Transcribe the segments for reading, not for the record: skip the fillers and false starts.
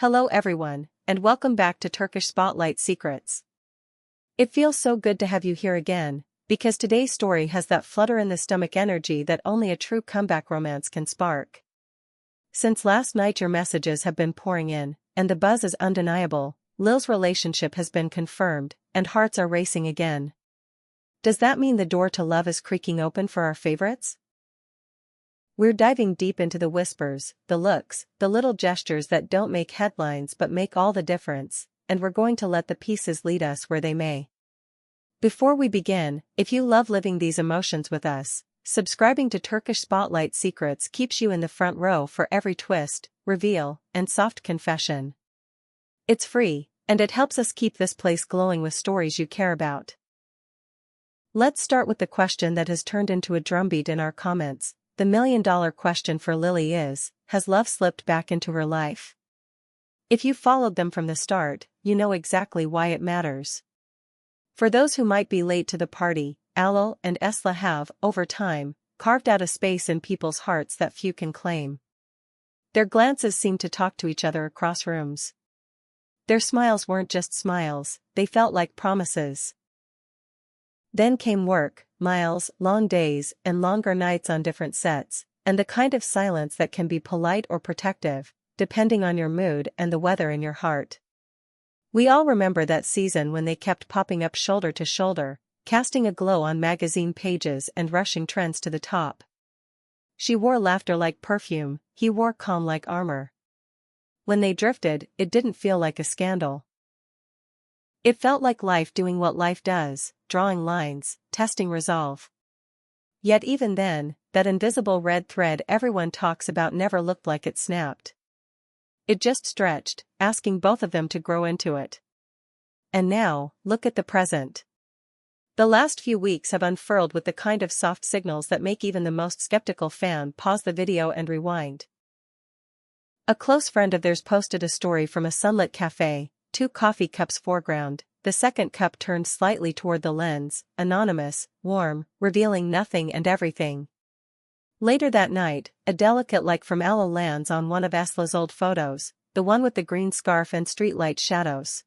Hello everyone, and welcome back to Turkish Spotlight Secrets. It feels so good to have you here again, because today's story has that flutter-in-the-stomach energy that only a true comeback romance can spark. Since last night your messages have been pouring in, and the buzz is undeniable. Lil's relationship has been confirmed, and hearts are racing again. Does that mean the door to love is creaking open for our favorites? We're diving deep into the whispers, the looks, the little gestures that don't make headlines but make all the difference, and we're going to let the pieces lead us where they may. Before we begin, if you love living these emotions with us, subscribing to Turkish Spotlight Secrets keeps you in the front row for every twist, reveal, and soft confession. It's free, and it helps us keep this place glowing with stories you care about. Let's start with the question that has turned into a drumbeat in our comments. The million-dollar question for Lily is, has love slipped back into her life? If you followed them from the start, you know exactly why it matters. For those who might be late to the party, Alil and Esla have, over time, carved out a space in people's hearts that few can claim. Their glances seemed to talk to each other across rooms. Their smiles weren't just smiles, they felt like promises. Then came work, miles, long days, and longer nights on different sets, and the kind of silence that can be polite or protective, depending on your mood and the weather in your heart. We all remember that season when they kept popping up shoulder to shoulder, casting a glow on magazine pages and rushing trends to the top. She wore laughter like perfume, he wore calm like armor. When they drifted, it didn't feel like a scandal. It felt like life doing what life does, drawing lines, testing resolve. Yet even then, that invisible red thread everyone talks about never looked like it snapped. It just stretched, asking both of them to grow into it. And now, look at the present. The last few weeks have unfurled with the kind of soft signals that make even the most skeptical fan pause the video and rewind. A close friend of theirs posted a story from a sunlit cafe, 2 coffee cups foreground, the second cup turned slightly toward the lens, anonymous, warm, revealing nothing and everything. Later that night, a delicate like from Alil lands on one of Esla's old photos, the one with the green scarf and streetlight shadows.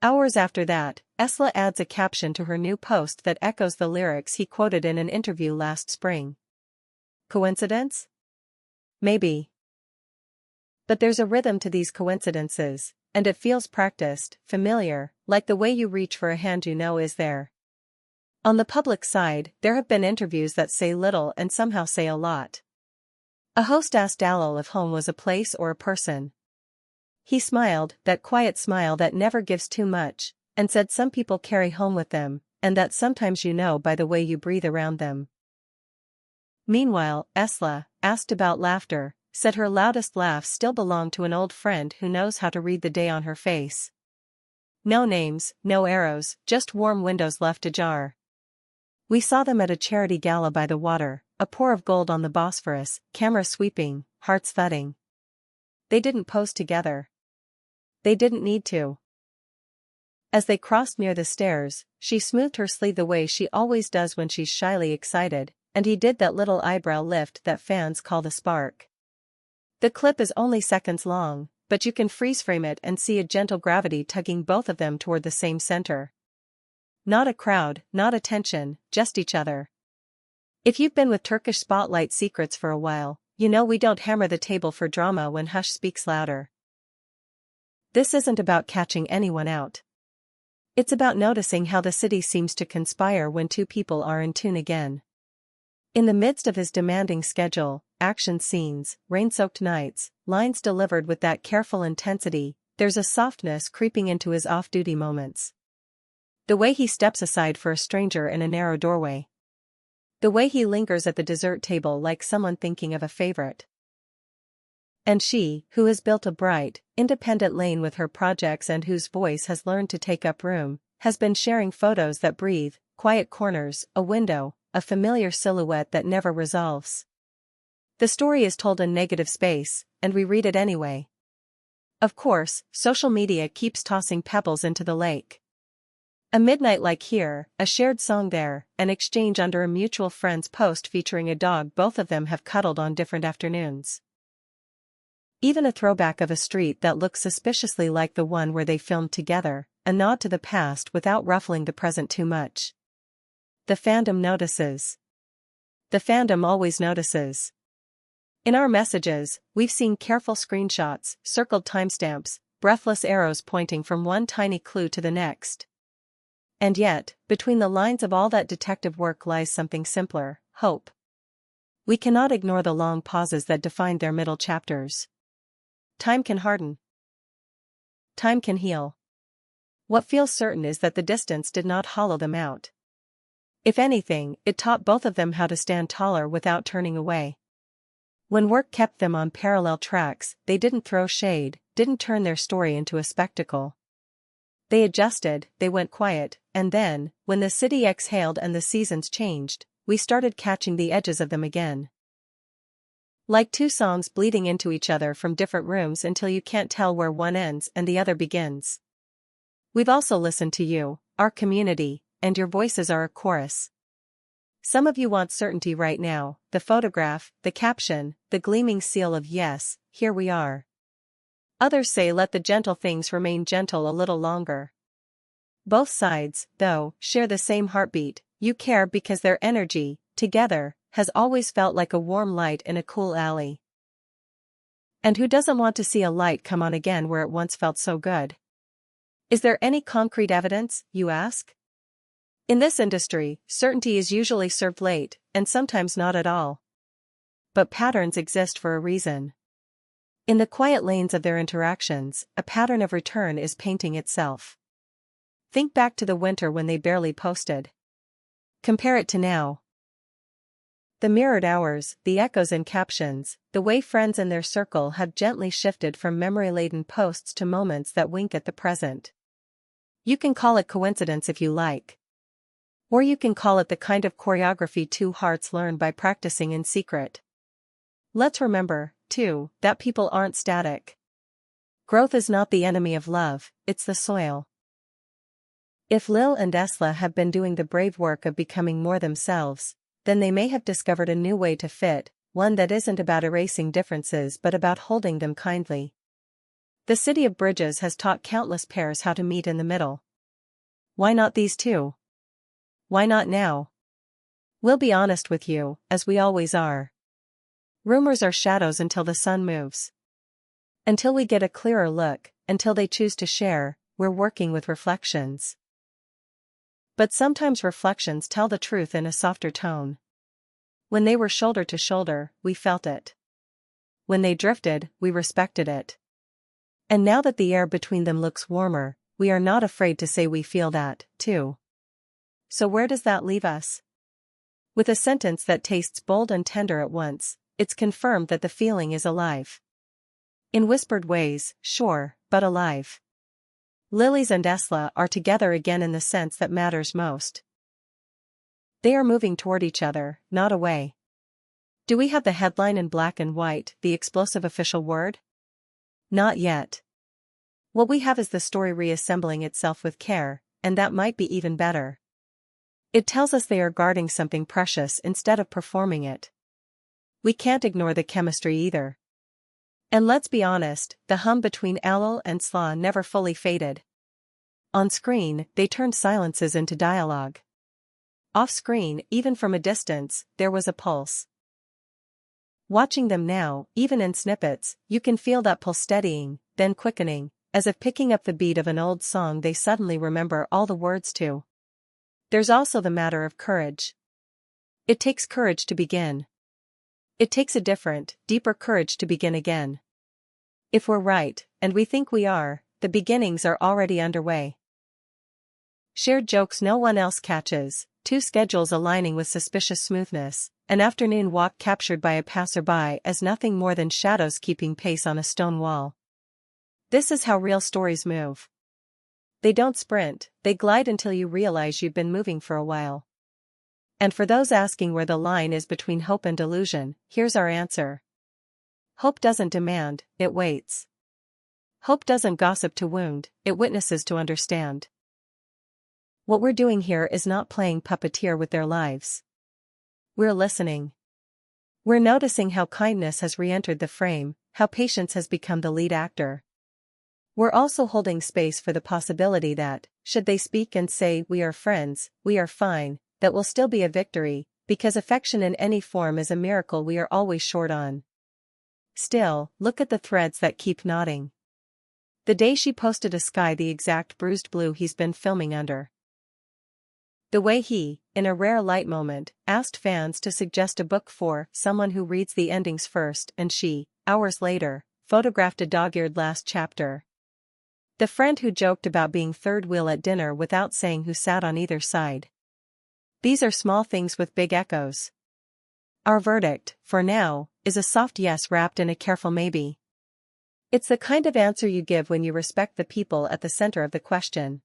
Hours after that, Esla adds a caption to her new post that echoes the lyrics he quoted in an interview last spring. Coincidence? Maybe. But there's a rhythm to these coincidences, and it feels practiced, familiar, like the way you reach for a hand you know is there. On the public side, there have been interviews that say little and somehow say a lot. A host asked Alil if home was a place or a person. He smiled, that quiet smile that never gives too much, and said some people carry home with them, and that sometimes you know by the way you breathe around them. Meanwhile, Esla, asked about laughter, said her loudest laughs still belong to an old friend who knows how to read the day on her face. No names, no arrows, just warm windows left ajar. We saw them at a charity gala by the water, a pour of gold on the Bosphorus, camera sweeping, hearts thudding. They didn't pose together. They didn't need to. As they crossed near the stairs, she smoothed her sleeve the way she always does when she's shyly excited, and he did that little eyebrow lift that fans call the spark. The clip is only seconds long, but you can freeze frame it and see a gentle gravity tugging both of them toward the same center. Not a crowd, not attention, just each other. If you've been with Turkish Spotlight Secrets for a while, you know we don't hammer the table for drama when hush speaks louder. This isn't about catching anyone out. It's about noticing how the city seems to conspire when two people are in tune again. In the midst of his demanding schedule, action scenes, rain-soaked nights, lines delivered with that careful intensity, there's a softness creeping into his off-duty moments. The way he steps aside for a stranger in a narrow doorway. The way he lingers at the dessert table like someone thinking of a favorite. And she, who has built a bright, independent lane with her projects and whose voice has learned to take up room, has been sharing photos that breathe, quiet corners, a window, a familiar silhouette that never resolves. The story is told in negative space, and we read it anyway. Of course, social media keeps tossing pebbles into the lake. A midnight like here, a shared song there, an exchange under a mutual friend's post featuring a dog both of them have cuddled on different afternoons. Even a throwback of a street that looks suspiciously like the one where they filmed together, a nod to the past without ruffling the present too much. The fandom notices. The fandom always notices. In our messages, we've seen careful screenshots, circled timestamps, breathless arrows pointing from one tiny clue to the next. And yet, between the lines of all that detective work lies something simpler: hope. We cannot ignore the long pauses that define their middle chapters. Time can harden. Time can heal. What feels certain is that the distance did not hollow them out. If anything, it taught both of them how to stand taller without turning away. When work kept them on parallel tracks, they didn't throw shade, didn't turn their story into a spectacle. They adjusted, they went quiet, and then, when the city exhaled and the seasons changed, we started catching the edges of them again. Like two songs bleeding into each other from different rooms until you can't tell where one ends and the other begins. We've also listened to you, our community, and your voices are a chorus. Some of you want certainty right now: the photograph, the caption, the gleaming seal of yes, here we are. Others say let the gentle things remain gentle a little longer. Both sides, though, share the same heartbeat. You care because their energy, together, has always felt like a warm light in a cool alley. And who doesn't want to see a light come on again where it once felt so good? Is there any concrete evidence, you ask? In this industry, certainty is usually served late, and sometimes not at all. But patterns exist for a reason. In the quiet lanes of their interactions, a pattern of return is painting itself. Think back to the winter when they barely posted. Compare it to now. The mirrored hours, the echoes in captions, the way friends in their circle have gently shifted from memory-laden posts to moments that wink at the present. You can call it coincidence if you like. Or you can call it the kind of choreography two hearts learn by practicing in secret. Let's remember, too, that people aren't static. Growth is not the enemy of love, it's the soil. If Lil and Esla have been doing the brave work of becoming more themselves, then they may have discovered a new way to fit, one that isn't about erasing differences but about holding them kindly. The city of bridges has taught countless pairs how to meet in the middle. Why not these two? Why not now? We'll be honest with you, as we always are. Rumors are shadows until the sun moves. Until we get a clearer look, until they choose to share, we're working with reflections. But sometimes reflections tell the truth in a softer tone. When they were shoulder to shoulder, we felt it. When they drifted, we respected it. And now that the air between them looks warmer, we are not afraid to say we feel that, too. So where does that leave us? With a sentence that tastes bold and tender at once, it's confirmed that the feeling is alive. In whispered ways, sure, but alive. Lilies and Esla are together again in the sense that matters most. They are moving toward each other, not away. Do we have the headline in black and white, the explosive official word? Not yet. What we have is the story reassembling itself with care, and that might be even better. It tells us they are guarding something precious instead of performing it. We can't ignore the chemistry either. And let's be honest, the hum between Alil and Esla never fully faded. On screen, they turned silences into dialogue. Off-screen, even from a distance, there was a pulse. Watching them now, even in snippets, you can feel that pulse steadying, then quickening, as if picking up the beat of an old song they suddenly remember all the words to. There's also the matter of courage. It takes courage to begin. It takes a different, deeper courage to begin again. If we're right, and we think we are, the beginnings are already underway. Shared jokes no one else catches, two schedules aligning with suspicious smoothness, an afternoon walk captured by a passerby as nothing more than shadows keeping pace on a stone wall. This is how real stories move. They don't sprint, they glide until you realize you've been moving for a while. And for those asking where the line is between hope and delusion, here's our answer. Hope doesn't demand, it waits. Hope doesn't gossip to wound, it witnesses to understand. What we're doing here is not playing puppeteer with their lives. We're listening. We're noticing how kindness has re-entered the frame, how patience has become the lead actor. We're also holding space for the possibility that, should they speak and say we are friends, we are fine, that will still be a victory, because affection in any form is a miracle we are always short on. Still, look at the threads that keep knotting. The day she posted a sky the exact bruised blue he's been filming under. The way he, in a rare light moment, asked fans to suggest a book for someone who reads the endings first, and she, hours later, photographed a dog-eared last chapter. The friend who joked about being third wheel at dinner without saying who sat on either side. These are small things with big echoes. Our verdict, for now, is a soft yes wrapped in a careful maybe. It's the kind of answer you give when you respect the people at the center of the question.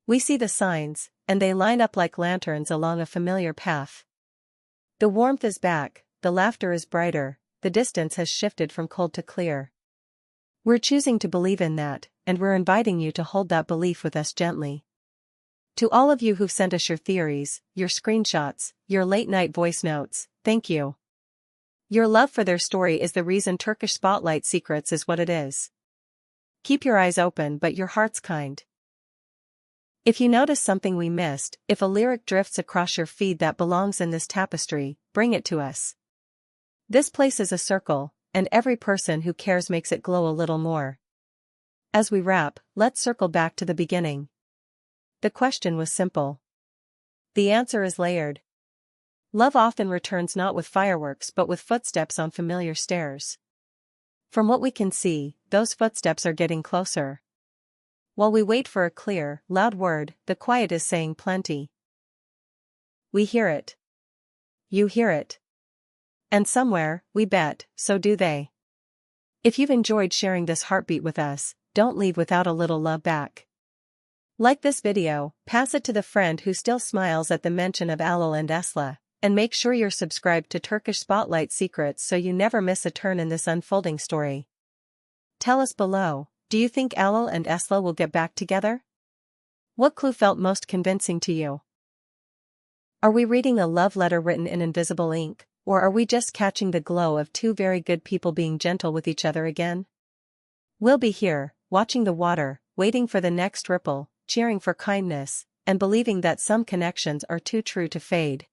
We see the signs, and they line up like lanterns along a familiar path. The warmth is back, the laughter is brighter, the distance has shifted from cold to clear. We're choosing to believe in that, and we're inviting you to hold that belief with us gently. To all of you who've sent us your theories, your screenshots, your late-night voice notes, thank you. Your love for their story is the reason Turkish Spotlight Secrets is what it is. Keep your eyes open but your hearts kind. If you notice something we missed, if a lyric drifts across your feed that belongs in this tapestry, bring it to us. This place is a circle, and every person who cares makes it glow a little more. As we wrap, let's circle back to the beginning. The question was simple. The answer is layered. Love often returns not with fireworks but with footsteps on familiar stairs. From what we can see, those footsteps are getting closer. While we wait for a clear, loud word, the quiet is saying plenty. We hear it. You hear it. And somewhere, we bet, so do they. If you've enjoyed sharing this heartbeat with us, don't leave without a little love back. Like this video, pass it to the friend who still smiles at the mention of Alil and Esla, and make sure you're subscribed to Turkish Spotlight Secrets so you never miss a turn in this unfolding story. Tell us below, do you think Alil and Esla will get back together? What clue felt most convincing to you? Are we reading a love letter written in invisible ink, or are we just catching the glow of two very good people being gentle with each other again? We'll be here, watching the water, waiting for the next ripple, cheering for kindness, and believing that some connections are too true to fade.